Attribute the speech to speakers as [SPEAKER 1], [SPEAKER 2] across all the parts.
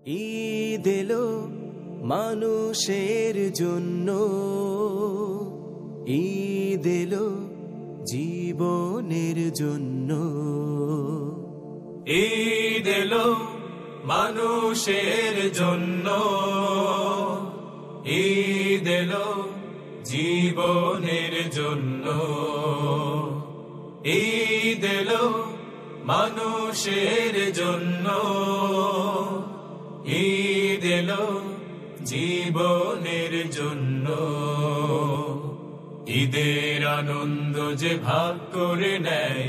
[SPEAKER 1] ঈদ এলো মানুষের জন্য, ঈদ এলো জীবনের জন্য।
[SPEAKER 2] ঈদ এলো মানুষের জন্য, ঈদ এলো জীবনের জন্য। ঈদ এলো মানুষের জন্য, ঈদ এলো জীবনের জন্য। ঈদের আনন্দ যে ভাগ করে নেয়,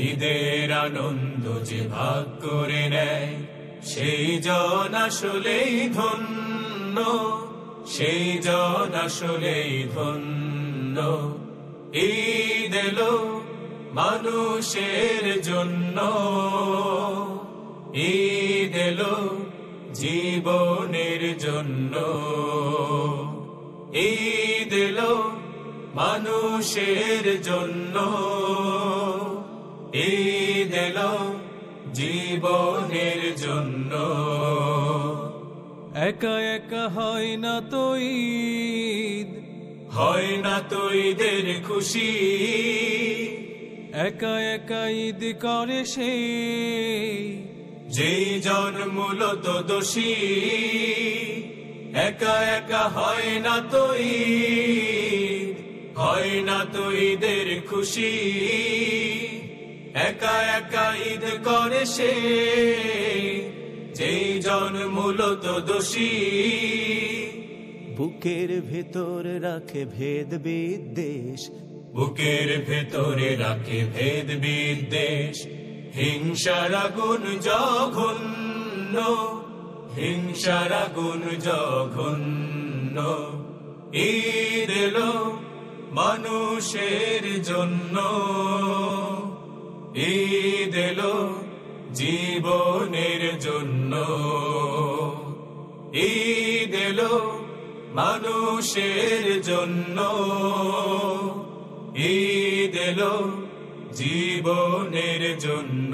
[SPEAKER 2] ঈদের আনন্দ যে ভাগ করে নেয়, সেই জন আসলেই ধন্য, সেই জন আসলেই ধন্য। ঈদ এলো মানুষের জন্য, ঈদ এলো জীবনের জন্য। ঈদ এলো মানুষের জন্য, ঈদ এলো জীবনের জন্য।
[SPEAKER 3] একা একা হয় না তো ঈদ,
[SPEAKER 2] হয় না তো ঈদের খুশি,
[SPEAKER 3] একা একা ঈদ করে সে
[SPEAKER 2] যেই জন মূলত দোষী। একা একা হয় না তো ঈদ, হয় না তো ঈদের খুশি, একা একা ঈদ করে সে যেই জন মূলত দোষী।
[SPEAKER 1] বুকের ভেতর রাখে ভেদ বিদ্বেষ,
[SPEAKER 2] বুকের ভেতরে রাখে ভেদ বিদ্বেষ, হিংসার আগুন জঘন্য, হিংসার আগুন জঘন্য। ঈদ এলো মানুষের জন্য, ঈদ এলো জীবনের জন্য। ঈদ এলো মানুষের জন্য, ঈদ এলো জীবনের জন্য।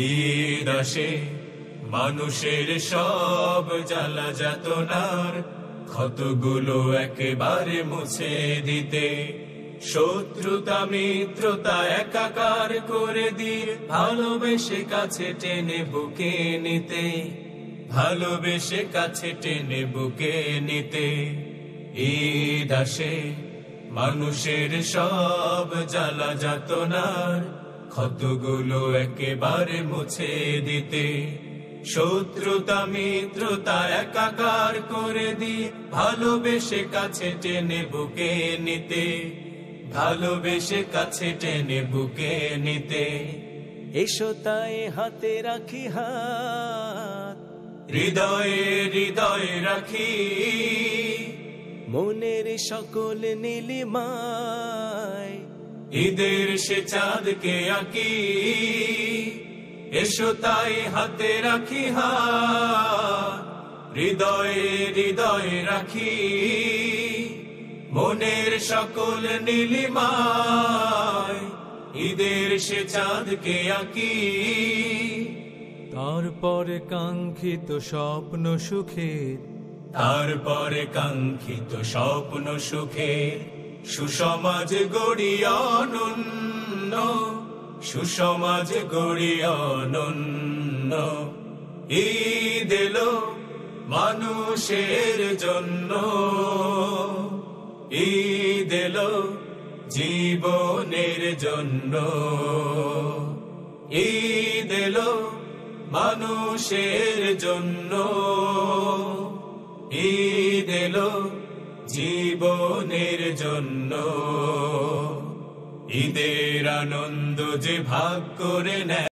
[SPEAKER 2] ঈদ আসে মানুষের সব জ্বালা যাতনার ক্ষতগুলো একেবারে মুছে দিতে, শত্রুতা মিত্রতা একাকার করে দিয়ে ভালোবেসে কাছে টেনে বুকে নিতে, ভালোবেসে কাছে টেনে বুকে নিতে। ঈদ আসে মানুষের সব জ্বালা যাতনার ক্ষতগুলো একেবারে মুছে দিতে, শত্রুতা মিত্রতা একাকার করে দিয়ে ভালোবেসে কাছে টেনে বুকে নিতে, ভালোবেসে কাছে টেনে বুকে নিতে।
[SPEAKER 1] এসো তাই হাতে রাখি হাত,
[SPEAKER 2] হৃদয়ে হৃদয়ে রাখি,
[SPEAKER 1] মনের সকল নীলিমায়
[SPEAKER 2] ঈদের সে চাঁদকে আঁকি। এসো তাই হাতে রাখি হাত, হৃদয়ে হৃদয়ে রাখি, মনের সকল নীলিমায় ঈদের সে চাঁদকে আঁকি।
[SPEAKER 3] তারপরে কাঙ্ক্ষিত স্বপ্ন সুখের,
[SPEAKER 2] তারপরে কাঙ্ক্ষিত স্বপ্ন সুখের, সুসমাজ গড়ি অনন্য, সুসমাজ গড়ি অনন্য। ঈদ এলো মানুষের জন্য, ঈদ এলো জীবনের জন্য। ঈদ এলো মানুষের জন্য, ঈদ এলো জীবনের জন্য। ঈদের আনন্দ যে ভাগ করে নেয়।